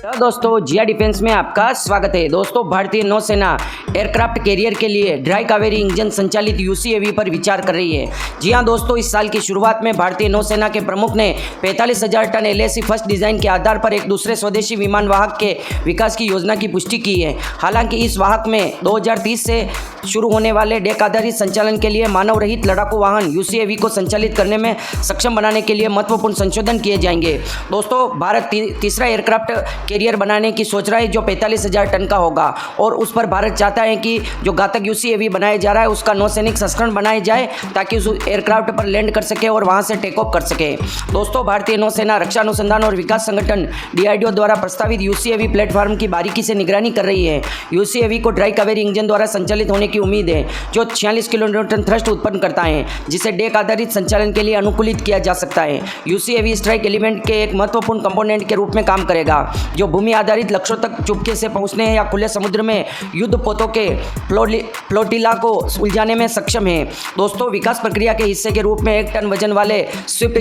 तो दोस्तों जिया डिफेंस में आपका स्वागत है। दोस्तों भारतीय नौसेना एयरक्राफ्ट कैरियर के लिए ड्राई कावेरी इंजन संचालित यूसीएवी पर विचार कर रही है। जी हां दोस्तों, इस साल की शुरुआत में भारतीय नौसेना के प्रमुख ने 45,000 टन एलएसी फर्स्ट डिजाइन के आधार पर एक दूसरे स्वदेशी विमान वाहक के विकास की योजना की पुष्टि की है। हालांकि इस वाहक में 2030 से शुरू होने वाले डेक आधारित संचालन के लिए मानव रहित लड़ाकू वाहन यूसीएवी को संचालित करने में सक्षम बनाने के लिए महत्वपूर्ण संशोधन किए जाएंगे। दोस्तों भारत तीसरा एयरक्राफ्ट कैरियर बनाने की सोच रहा है जो 45,000 टन का होगा और उस पर भारत चाहता है कि जो घातक यूसीएवी बनाया जा रहा है उसका नौसैनिक संस्करण बनाया जाए ताकि उस एयरक्राफ्ट पर लैंड कर सके और वहां से टेक ऑफ कर सके। दोस्तों भारतीय नौसेना रक्षा अनुसंधान और विकास संगठन डीआरडीओ द्वारा प्रस्तावित यूसीएवी प्लेटफॉर्म की बारीकी से निगरानी कर रही है। यूसीएवी को ड्राई कावेरी इंजन द्वारा संचालित होने की उम्मीद है जो 46 किलोन्यूटन थ्रस्ट उत्पन्न करता है जिसे डेक आधारित संचालन के लिए अनुकूलित किया जा सकता है। यूसीएवी स्ट्राइक एलिमेंट के एक महत्वपूर्ण कंपोनेंट के रूप में काम करेगा जो भूमि आधारित लक्ष्यों तक चुपके से पहुंचने या खुले समुद्र में युद्ध पोतों के फ्लोटिला को उलझाने में सक्षम है। दोस्तों विकास प्रक्रिया के हिस्से के रूप में 1 टन वजन वाले स्विफ्ट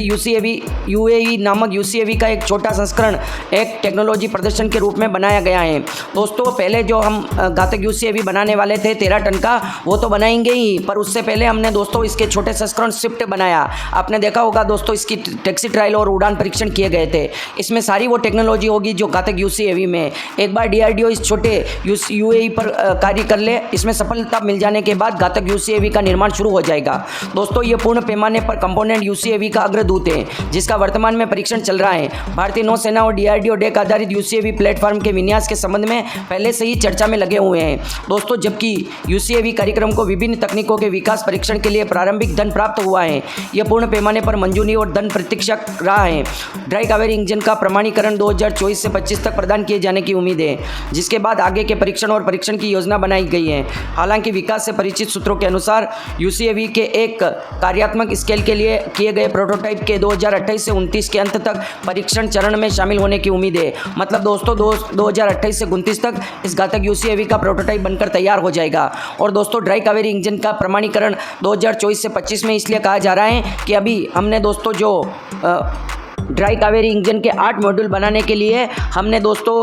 यूएई नामक यूसीएवी का एक छोटा संस्करण एक टेक्नोलॉजी प्रदर्शन के रूप में बनाया गया है। दोस्तों पहले जो हम घातक यूसीएवी बनाने वाले थे 13 टन का, वो तो बनाएंगे ही, पर उससे पहले हमने दोस्तों इसके छोटे संस्करण स्विफ्ट बनाया। आपने देखा होगा दोस्तों इसकी टैक्सी ट्रायल और उड़ान परीक्षण किए गए थे। इसमें सारी वो टेक्नोलॉजी होगी जो घातक यूसीएवी में। एक बार डीआरडीओ इस छोटे यूएई पर कार्य कर ले, इसमें सफलता मिल जाने के बाद घातक यूसीएवी का निर्माण शुरू हो जाएगा। दोस्तों ये पूर्ण पैमाने पर कंपोनेंट यूसीएवी का अग्रदूत है जिसका वर्तमान में परीक्षण चल रहा है। भारतीय नौसेना और डीआरडीओ डेक आधारित यूसीएवी प्लेटफॉर्म के विन्यास के संबंध में पहले से ही चर्चा में लगे हुए हैं। दोस्तों जबकि यूसीएवी कार्यक्रम को विभिन्न तकनीकों के विकास परीक्षण के लिए प्रारंभिक धन प्राप्त हुआ है, यह पूर्ण पैमाने पर मंजूरी और धन प्रतीक्षा रहा है। ड्राई कावेरी इंजन का प्रमाणीकरण 2024 से 25 तक प्रदान किए जाने की उम्मीद है, जिसके बाद आगे के परीक्षण की योजना बनाई गई है। हालांकि विकास से परिचित सूत्रों के अनुसार यूसीएवी के एक कार्यात्मक स्केल के लिए किए गए प्रोटोटाइप के 2028 से 29 के अंत तक परीक्षण चरण में शामिल होने की उम्मीद है। मतलब दोस्तों 2028 से 29 तक इस घातक यूसीएवी का प्रोटोटाइप बनकर तैयार हो जाएगा। और दोस्तों ड्राई कावेरी इंजन का प्रमाणीकरण 2024 से 25 में इसलिए कहा जा रहा है कि अभी हमने दोस्तों जो ड्राई कावेरी इंजन के 8 मॉड्यूल बनाने के लिए हमने दोस्तों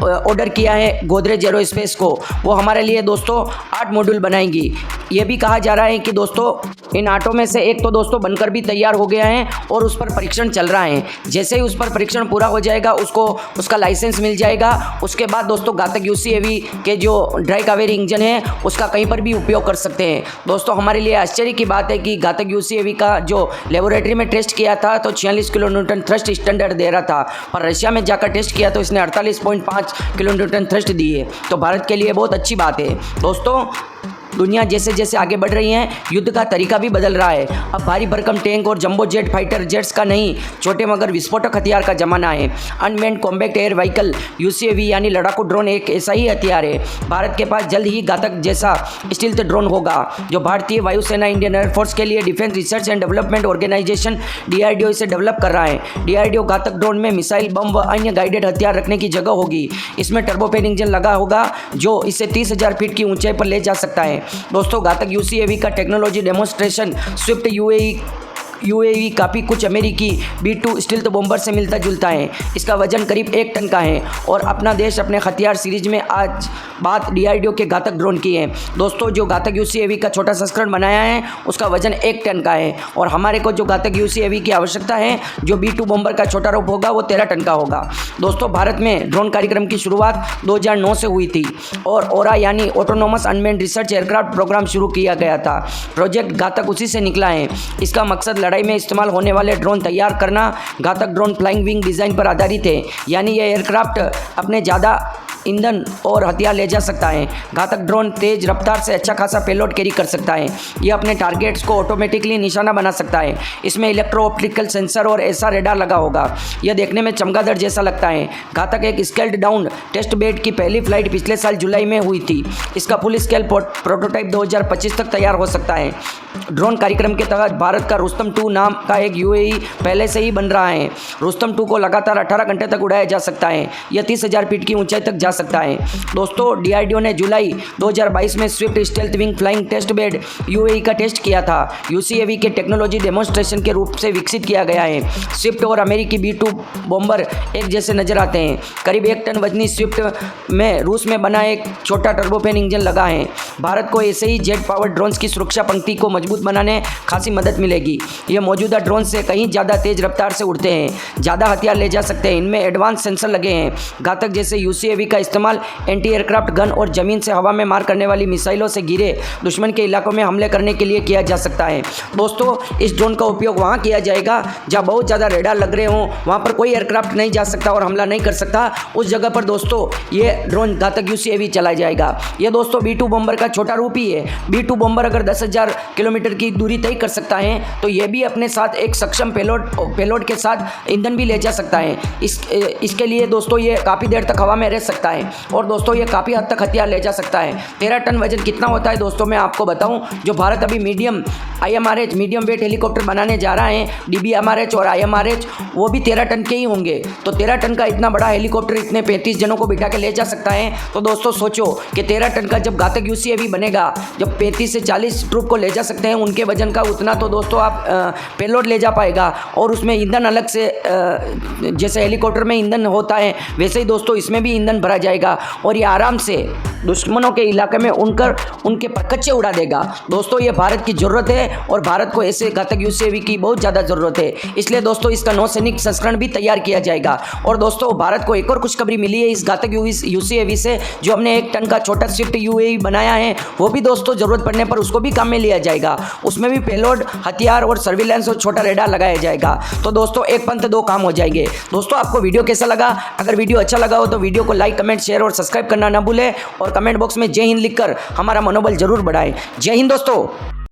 ऑर्डर किया है गोदरेज एरोस्पेस को, वो हमारे लिए दोस्तों 8 मॉड्यूल बनाएंगी। ये भी कहा जा रहा है कि दोस्तों इन 8 में से एक तो दोस्तों बनकर भी तैयार हो गया है और उस पर परीक्षण चल रहा है। जैसे ही उस पर परीक्षण पूरा हो जाएगा उसको उसका लाइसेंस मिल जाएगा। उसके बाद दोस्तों घातक यूसीएवी के जो ड्राई कावेरी इंजन है उसका कहीं पर भी उपयोग कर सकते हैं। दोस्तों हमारे लिए आश्चर्य की बात है कि घातक यूसीएवी का जो लेबोरेटरी में टेस्ट किया था तो 46 किलोन्यूटन थ्रस्ट स्टैंडर्ड दे रहा था, पर रशिया में जाकर टेस्ट किया तो इसने 48.5 किलोन्यूटन थ्रस्ट दिए। तो भारत के लिए बहुत अच्छी बात है। दोस्तों दुनिया जैसे जैसे आगे बढ़ रही है युद्ध का तरीका भी बदल रहा है। अब भारी भरकम टैंक और जंबो जेट फाइटर जेट्स का नहीं, छोटे मगर विस्फोटक हथियार का जमाना है। Unmanned combat air vehicle UCAV यानी लड़ाकू ड्रोन एक ऐसा ही हथियार है। भारत के पास जल्द ही घातक जैसा स्टील्थ ड्रोन होगा जो भारतीय वायुसेना, इंडियन एयरफोर्स के लिए defence research and development organisation DRDO इसे डेवलप कर रहा है। डीआरडीओ घातक ड्रोन में मिसाइल, बम व अन्य गाइडेड हथियार रखने की जगह होगी। इसमें टर्बोफेन इंजन लगा होगा जो इसे 30,000 फीट की ऊंचाई पर ले जा सकता है। दोस्तों घातक यूसीएवी का टेक्नोलॉजी डेमोन्स्ट्रेशन स्विफ्ट यूएवी काफ़ी कुछ अमेरिकी B-2 स्टील्थ बॉम्बर से मिलता जुलता है। इसका वजन करीब 1 टन का है और अपना देश अपने हथियार सीरीज में आज बात डीआरडीओ के घातक ड्रोन की है। दोस्तों जो घातक यूसीएवी का छोटा संस्करण बनाया है उसका वजन 1 टन का है और हमारे को जो घातक यूसीएवी की आवश्यकता है जो B-2 बॉम्बर का छोटा रूप होगा वो 13 टन का होगा। दोस्तों भारत में ड्रोन कार्यक्रम की शुरुआत 2009 से हुई थी और ओरा यानी autonomous unmanned research aircraft programme शुरू किया गया था। प्रोजेक्ट घातक उसी से निकला है। इसका मकसद लड़ाई में इस्तेमाल होने वाले ड्रोन तैयार करना। घातक ड्रोन फ्लाइंग विंग डिज़ाइन पर आधारित है, यानी यह एयरक्राफ्ट अपने ज़्यादा ईंधन और हथियार ले जा सकता है। घातक ड्रोन तेज रफ्तार से अच्छा खासा पेलोड कैरी कर सकता है। यह अपने टारगेट्स को ऑटोमेटिकली निशाना बना सकता है। इसमें इलेक्ट्रो ऑप्टिकल सेंसर और ऐसा रेडार लगा होगा। यह देखने में चमगादड़ जैसा लगता है। घातक एक स्केल्ड डाउन टेस्ट बेड की पहली फ्लाइट पिछले साल जुलाई में हुई थी। इसका फुल स्केल प्रोटोटाइप 2025 तक तैयार हो सकता है। ड्रोन कार्यक्रम के तहत भारत का रुस्तम 2 नाम का एक यूएई पहले से ही बन रहा है। रुस्तम 2 को लगातार 18 घंटे तक उड़ाया जा सकता है। यह 30,000 फीट की ऊंचाई तक जा सकता है। दोस्तों DRDO ने जुलाई 2022 में Swift stealth wing flying test bed UAV का टेस्ट किया था। UCAV के टेक्नोलॉजी डेमोन्स्ट्रेशन के रूप से विकसित किया गया है। स्विफ्ट और अमेरिकी B-2 बॉम्बर एक जैसे नजर आते हैं। करीब 1 टन वजनी स्विफ्ट में रूस में बना एक छोटा टर्बोफैन इंजन लगा है। भारत को ऐसे ही जेट पावर ड्रोन्स की सुरक्षा पंक्ति को मजबूत बनाने खासी मदद मिलेगी। ये मौजूदा ड्रोन से कहीं ज़्यादा तेज रफ्तार से उड़ते हैं, ज़्यादा हथियार ले जा सकते हैं। इनमें एडवांस सेंसर लगे हैं। घातक जैसे UCAV का इस्तेमाल एंटी एयरक्राफ्ट गन और ज़मीन से हवा में मार करने वाली मिसाइलों से घिरे दुश्मन के इलाकों में हमले करने के लिए किया जा सकता है। दोस्तों इस ड्रोन का उपयोग वहाँ किया जाएगा जहाँ बहुत ज़्यादा रेडार लग रहे हों, वहाँ पर कोई एयरक्राफ्ट नहीं जा सकता और हमला नहीं कर सकता। उस जगह पर दोस्तों ये ड्रोन घातक UCAV चलाया जाएगा। ये दोस्तों B-2 बॉम्बर का छोटा रूप ही है। B-2 बॉम्बर अगर 10,000 किलोमीटर की दूरी तय कर सकता है तो ये भी अपने साथ एक सक्षम पेलोड के साथ ईंधन भी ले जा सकता है। इसके लिए दोस्तों ये काफ़ी देर तक हवा में रह सकता है और दोस्तों ये काफ़ी हद तक हथियार ले जा सकता है। 13 टन वजन कितना होता है दोस्तों मैं आपको बताऊं। जो भारत अभी medium IMRH medium wait helicopter बनाने जा रहा है, DBMRH और IMRH, वो भी 13 टन के ही होंगे। तो 13 टन का इतना बड़ा हेलीकॉप्टर इतने 35 जनों को बिठा के ले जा सकता है। तो दोस्तों सोचो कि 13 टन का जब घातक UCAV बनेगा, जब 35 से 40 ट्रूप को ले जा सकते हैं, उनके वजन का उतना तो दोस्तों आप पेलोड ले जा पाएगा। और उसमें ईंधन अलग से जैसे हेलीकॉप्टर में ईंधन होता है वैसे ही दोस्तों इसमें भी ईंधन भरा जाएगा और ये आराम से दुश्मनों के इलाके में उनके कच्चे उड़ा देगा। दोस्तों ये भारत की ज़रूरत है और भारत को ऐसे घातक UCAV की बहुत ज़्यादा ज़रूरत है। इसलिए दोस्तों इसका नौसैनिक संस्करण भी तैयार किया जाएगा। और दोस्तों भारत को एक और खुशखबरी मिली है इस घातक UCAV से। जो हमने 1 टन का छोटा स्विफ्ट UAV बनाया है वो भी दोस्तों ज़रूरत पड़ने पर उसको भी काम में लिया जाएगा। उसमें भी पेलोड, हथियार और सर्विलेंस और छोटा रेडार लगाया जाएगा। तो दोस्तों एक पंथ 2 काम हो जाएंगे। दोस्तों आपको वीडियो कैसा लगा? अगर वीडियो अच्छा लगा हो तो वीडियो को लाइक, कमेंट, शेयर और सब्सक्राइब करना ना भूलें और कमेंट बॉक्स में जय हिंद लिखकर हमारा मनोबल जरूर बढ़ाएं। जय हिंद दोस्तों।